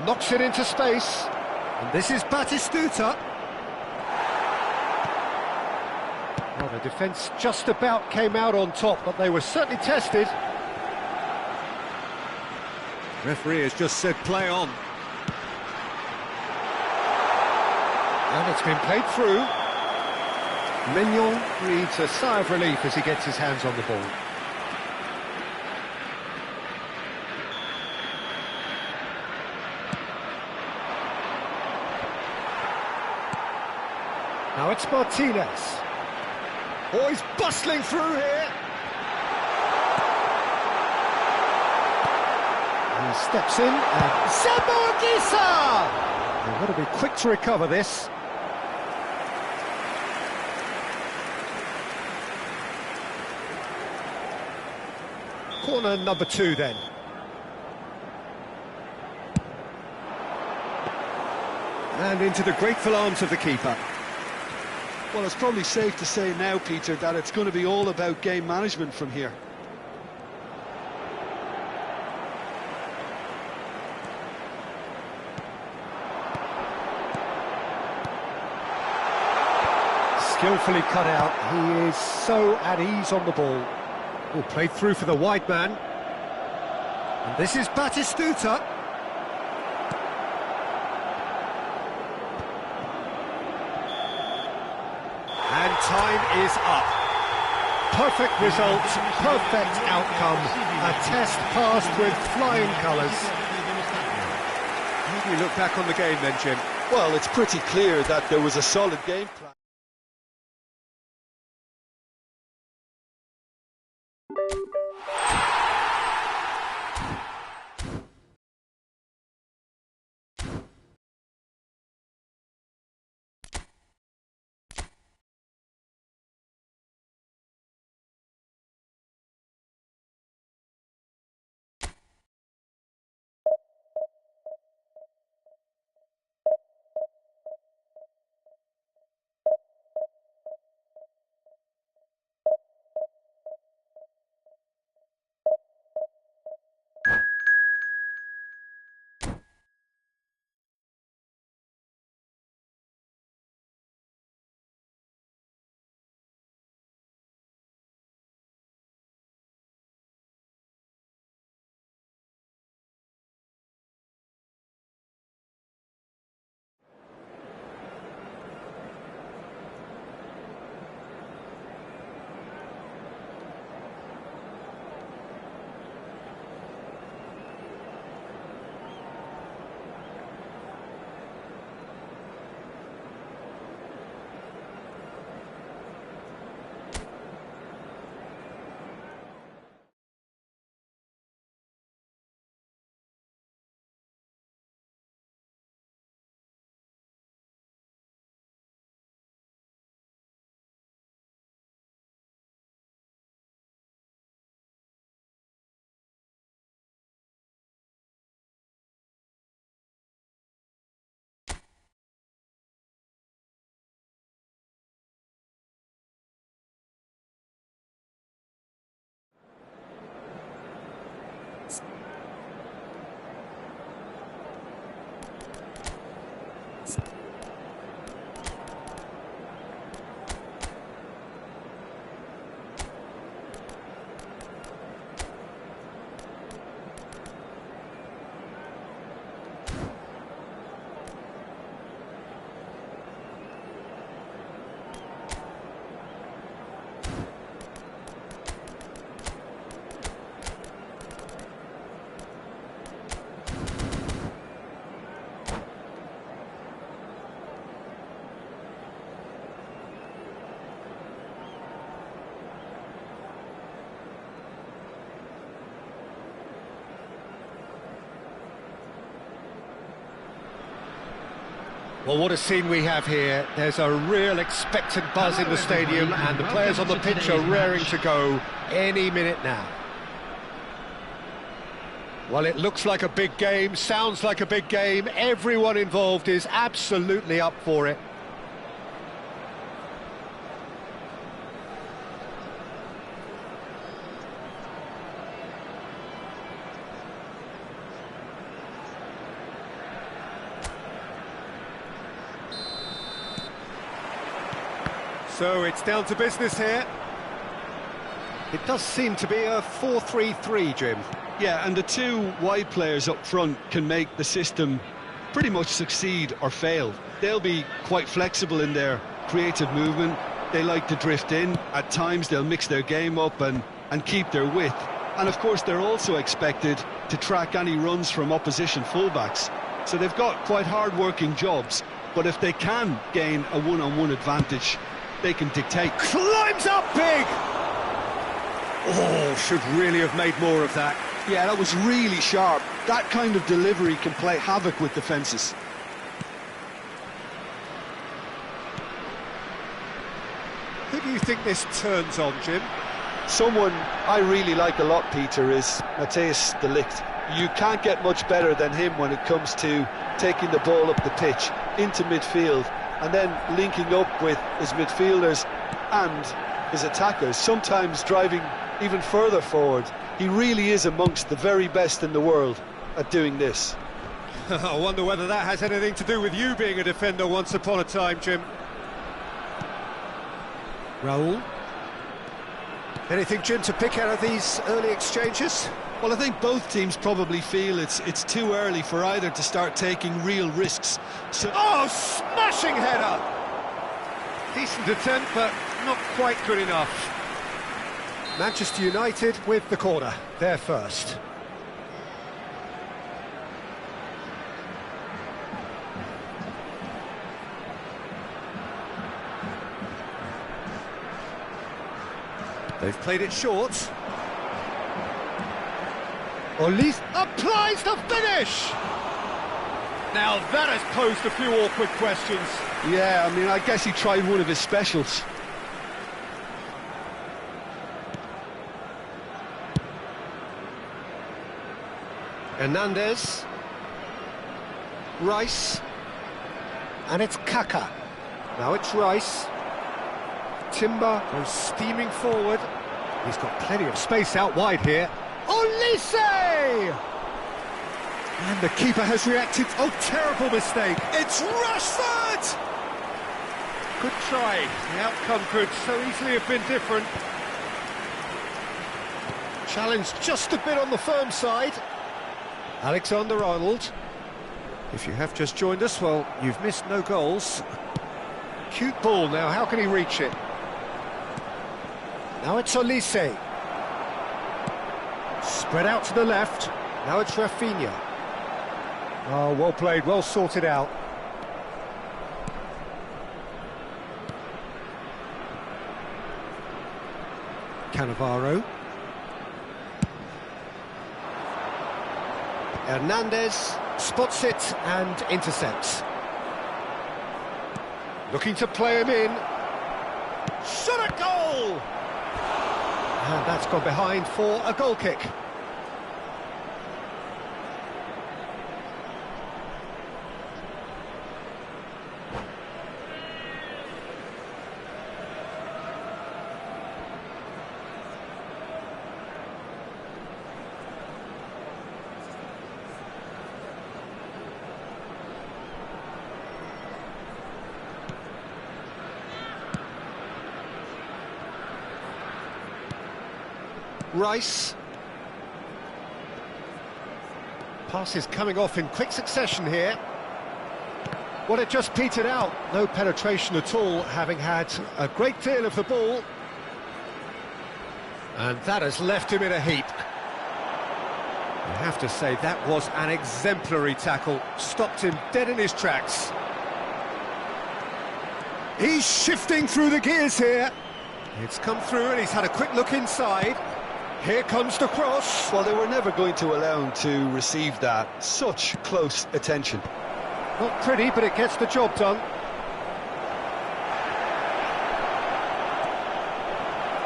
Knocks it into space. And this is Batistuta. Well, the defence just about came out on top, but they were certainly tested. Referee has just said play on. And it's been played through. Mignon breathes a sigh of relief as he gets his hands on the ball. Now it's Martinez. Oh, he's bustling through here. He steps in and Zamboanguissa! They've got to be quick to recover this. Corner number 2 then. And into the grateful arms of the keeper. Well, it's probably safe to say now, Peter, that it's going to be all about game management from here. Skillfully cut out. He is so at ease on the ball. Oh, played through for the wide man. And this is Batistuta. time is up. Perfect result, perfect outcome. A test passed with flying colours. How do you look back on the game then, Jim? Well, it's pretty clear that there was a solid game plan. Well, what a scene we have here. There's a real expectant buzz in the stadium, and the players on the pitch are raring to go any minute now. Well, it looks like a big game, sounds like a big game. Everyone involved is absolutely up for it. So it's down to business here. It does seem to be a 4-3-3, Jim. Yeah, and the two wide players up front can make the system pretty much succeed or fail. They'll be quite flexible in their creative movement. They like to drift in. At times they'll mix their game up and keep their width. And of course they're also expected to track any runs from opposition fullbacks. So they've got quite hard-working jobs. But if they can gain a one-on-one advantage, they can dictate. Climbs up big! Oh, should really have made more of that. Yeah, that was really sharp. That kind of delivery can play havoc with defences. Who do you think this turns on, Jim? Someone I really like a lot, Peter, is Matthijs de Ligt. You can't get much better than him when it comes to taking the ball up the pitch, into midfield, and then linking up with his midfielders and his attackers, sometimes driving even further forward. He really is amongst the very best in the world at doing this. I wonder whether that has anything to do with you being a defender once upon a time, Jim. Raul. Anything, Jim, to pick out of these early exchanges? Well, I think both teams probably feel it's too early for either to start taking real risks. So oh, smashing header! Decent attempt, but not quite good enough. Manchester United with the corner, they're first. They've played it short. Olise applies the finish! Now that has posed a few awkward questions. Yeah, I mean, I guess he tried one of his specials. Hernandez. Rice. And it's Kaka. Now it's Rice. Timber goes steaming forward. He's got plenty of space out wide here. Olise! And the keeper has reacted. Oh, terrible mistake. It's Rashford! Good try. The outcome could so easily have been different. Challenge just a bit on the firm side. Alexander-Arnold. If you have just joined us, well, you've missed no goals. Cute ball now, how can he reach it? Now it's Olise. Spread out to the left. Now it's Rafinha. Oh, well played, well sorted out. Cannavaro. Hernandez spots it and intercepts. Looking to play him in. Shot a goal! And that's gone behind for a goal kick. Rice. Passes coming off in quick succession here. Well, it just petered out. No penetration at all, having had a great deal of the ball. And that has left him in a heap. I have to say, that was an exemplary tackle. Stopped him dead in his tracks. He's shifting through the gears here. It's come through and he's had a quick look inside. Here comes the cross. Well, they were never going to allow him to receive that. Such close attention. Not pretty, but it gets the job done.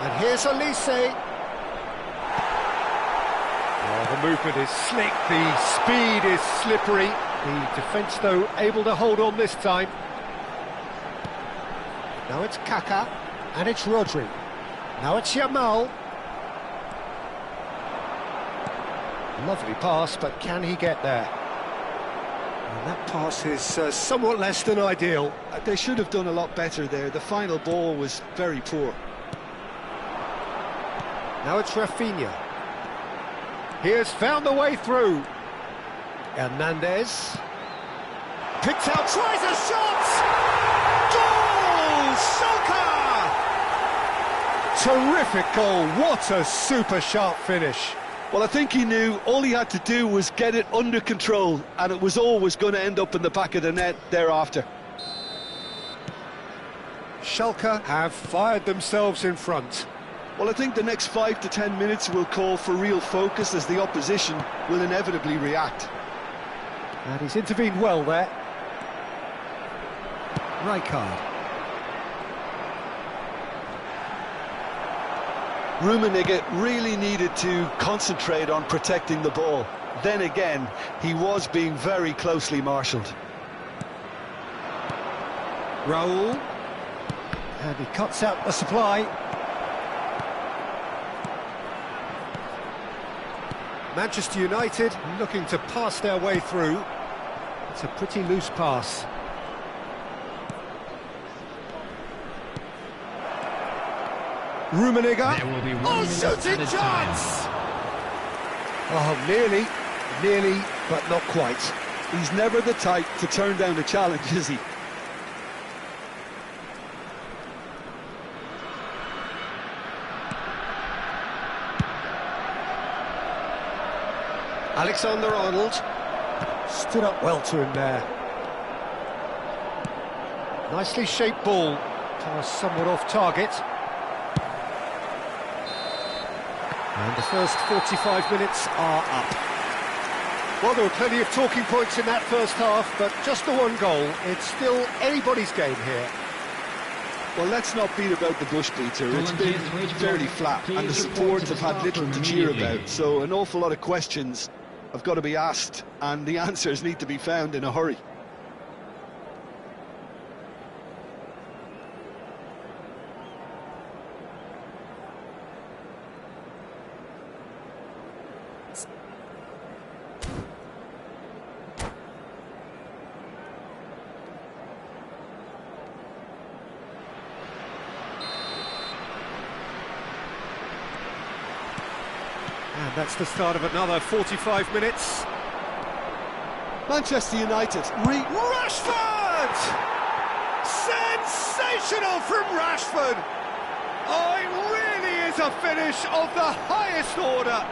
And here's Olise. Oh, the movement is slick, the speed is slippery. The defence, though, able to hold on this time. Now it's Kaka, and it's Rodri. Now it's Yamal. Lovely pass, but can he get there? And that pass is somewhat less than ideal. They should have done a lot better there. The final ball was very poor. Now it's Rafinha. He has found the way through. Hernandez. Picks out, tries a shot! Goal! Schalke! Terrific goal, what a super sharp finish. Well, I think he knew all he had to do was get it under control, and it was always going to end up in the back of the net thereafter. Schalke have fired themselves in front. Well, I think the next 5 to 10 minutes will call for real focus, as the opposition will inevitably react. And he's intervened well there. Rijkaard. Rummenigge really needed to concentrate on protecting the ball. Then again, he was being very closely marshalled. Raul. And he cuts out the supply. Manchester United looking to pass their way through. It's a pretty loose pass. Rummenigge. There will be 1 minute shooting at a chance! Oh, nearly, but not quite. He's never the type to turn down a challenge, is he? Alexander-Arnold stood up well to him there. Nicely shaped ball, somewhat off target. And the first 45 minutes are up. Well, there were plenty of talking points in that first half, but just the one goal. It's still anybody's game here. Well, let's not beat about the bush, Peter. It's been fairly flat, and the supports have had little to cheer about, so an awful lot of questions have got to be asked, and the answers need to be found in a hurry. And that's the start of another 45 minutes. Manchester United. Rashford! Sensational from Rashford! Oh, it really is a finish of the highest order.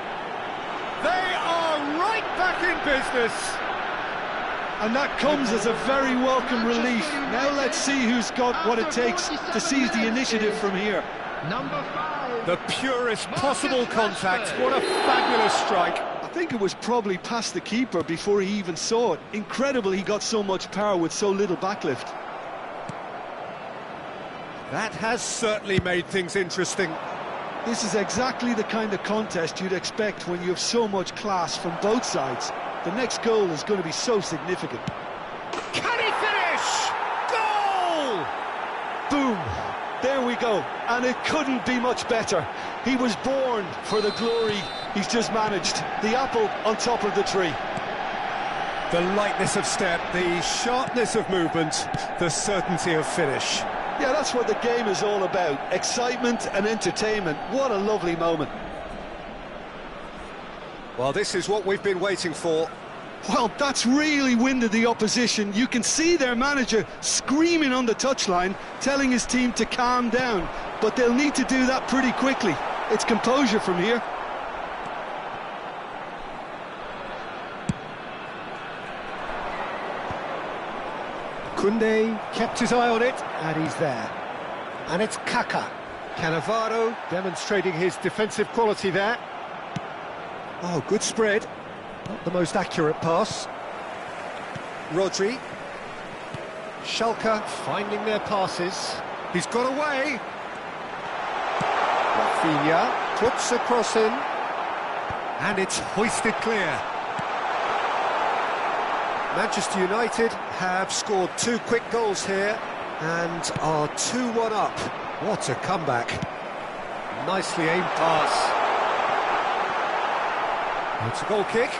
They are right back in business. And that comes as a very welcome relief. Now let's see who's got what it takes to seize the initiative from here. Number 5. The purest possible contact. What a fabulous strike. I think it was probably past the keeper before he even saw it. Incredible he got so much power with so little backlift. That has certainly made things interesting. This is exactly the kind of contest you'd expect when you have so much class from both sides. The next goal is going to be so significant. Can he finish? Goal! Boom! There we go, and it couldn't be much better. He was born for the glory he's just managed. The apple on top of the tree. The lightness of step, the sharpness of movement, the certainty of finish. Yeah, that's what the game is all about. Excitement and entertainment. What a lovely moment. Well, this is what we've been waiting for. Well, that's really winded the opposition. You can see their manager screaming on the touchline, telling his team to calm down. But they'll need to do that pretty quickly. It's composure from here. Koundé kept his eye on it, and he's there. And it's Kaka. Cannavaro demonstrating his defensive quality there. Oh, good spread. Not the most accurate pass. Rodri. Schalke finding their passes. He's got away. Rafinha puts a cross in. And it's hoisted clear. Manchester United have scored 2 quick goals here and are 2-1 up. What a comeback. Nicely aimed pass. It's a goal kick.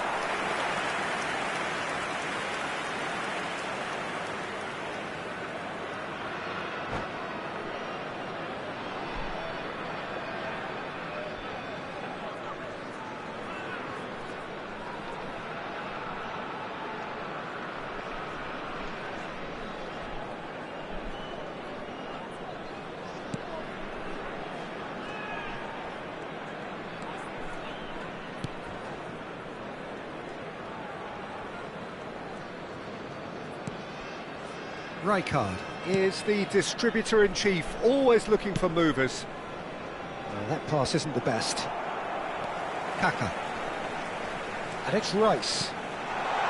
Rijkaard is the distributor-in-chief, always looking for movers. That pass isn't the best. Kaka. And it's Rice.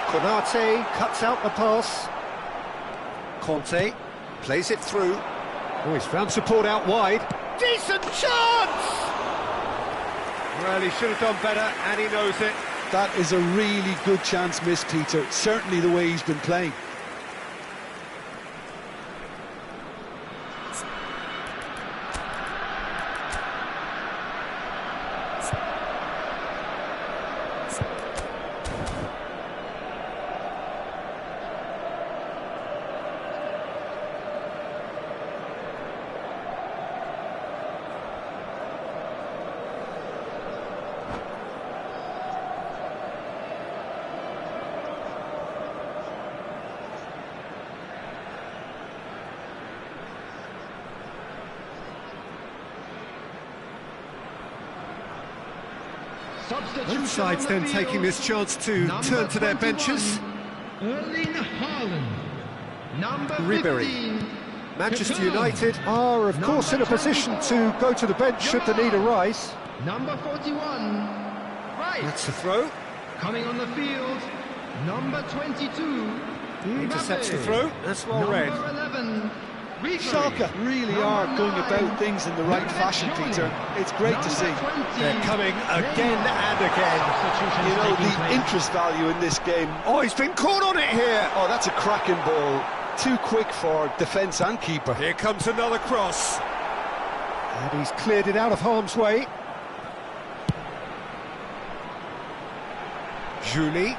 Konate cuts out the pass. Conte plays it through. Oh, he's found support out wide. Decent chance! Well, he should have done better, and he knows it. That is a really good chance missed, Peter. Certainly the way he's been playing. Both sides then taking this chance to turn to their benches. Ribery. Manchester United are, of course, in a position to go to the bench should the need arise. Number 41, right. That's the throw. Coming on the field, number 22. Intercepts the throw. That's well read. Number 11. Schalke really are going about things in the right fashion, Peter. It's great to see. They're coming again and again. You know, the interest value in this game. Oh, he's been caught on it here. Oh, that's a cracking ball. Too quick for defence and keeper. Here comes another cross. And he's cleared it out of harm's way. Julie.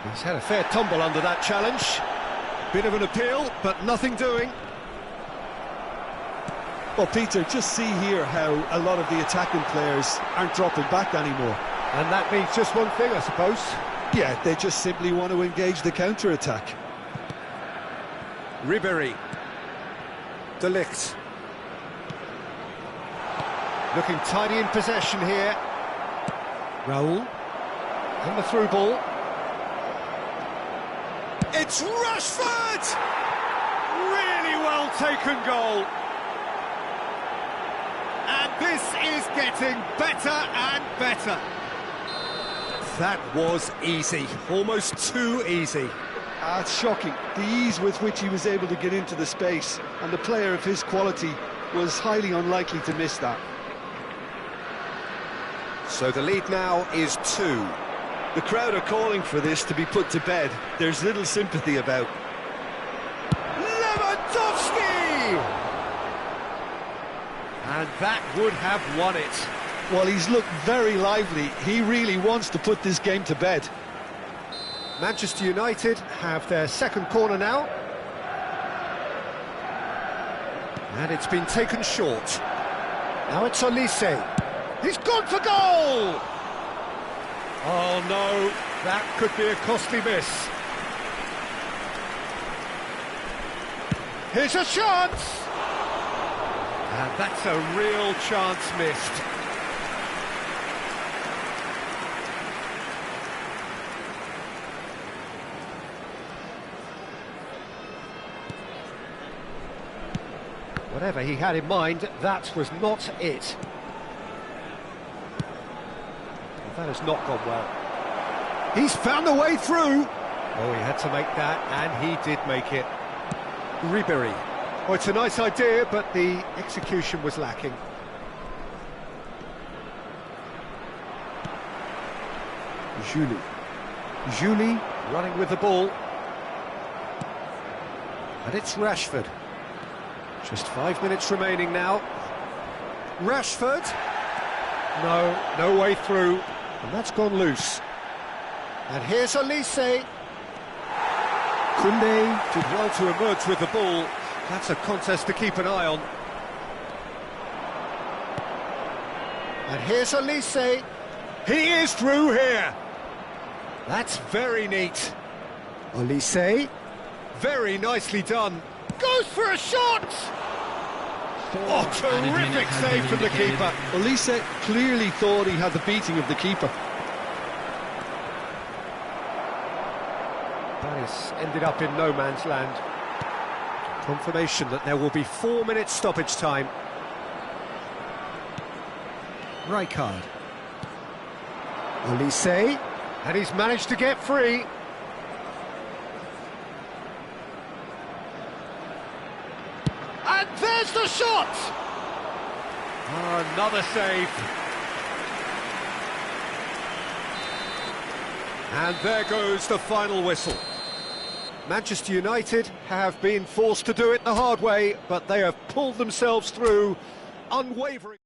He's had a fair tumble under that challenge. Bit of an appeal, but nothing doing. Well, Peter, just see here how a lot of the attacking players aren't dropping back anymore. And that means just one thing, I suppose. Yeah, they just simply want to engage the counter-attack. Ribery. De Ligt. Looking tidy in possession here. Raul. And the through ball. It's Rashford! Really well taken goal. And this is getting better and better. That was easy, almost too easy. It's shocking, the ease with which he was able to get into the space, and the player of his quality was highly unlikely to miss that. So the lead now is 2. The crowd are calling for this to be put to bed. There's little sympathy about. Lewandowski! And that would have won it. Well, he's looked very lively. He really wants to put this game to bed. Manchester United have their second corner now. And it's been taken short. Now it's Olise. He's gone for goal! Oh no, that could be a costly miss. Here's a chance! And that's a real chance missed. Whatever he had in mind, that was not it. That has not gone well. He's found a way through. Oh, he had to make that, and he did make it. Ribery. Oh, it's a nice idea, but the execution was lacking. Julie running with the ball. And it's Rashford. Just 5 minutes remaining now. Rashford. No way through. And that's gone loose. And here's Olise. Koundé did well to emerge with the ball. That's a contest to keep an eye on. And here's Olise. He is through here. That's very neat. Olise. Very nicely done. Goes for a shot! Oh, terrific save from the keeper. Olise clearly thought he had the beating of the keeper. That has ended up in no man's land. Confirmation that there will be 4 minutes stoppage time. Rijkaard. Olise, and he's managed to get free. And there's the shot! Oh, another save. And there goes the final whistle. Manchester United have been forced to do it the hard way, but they have pulled themselves through, unwavering.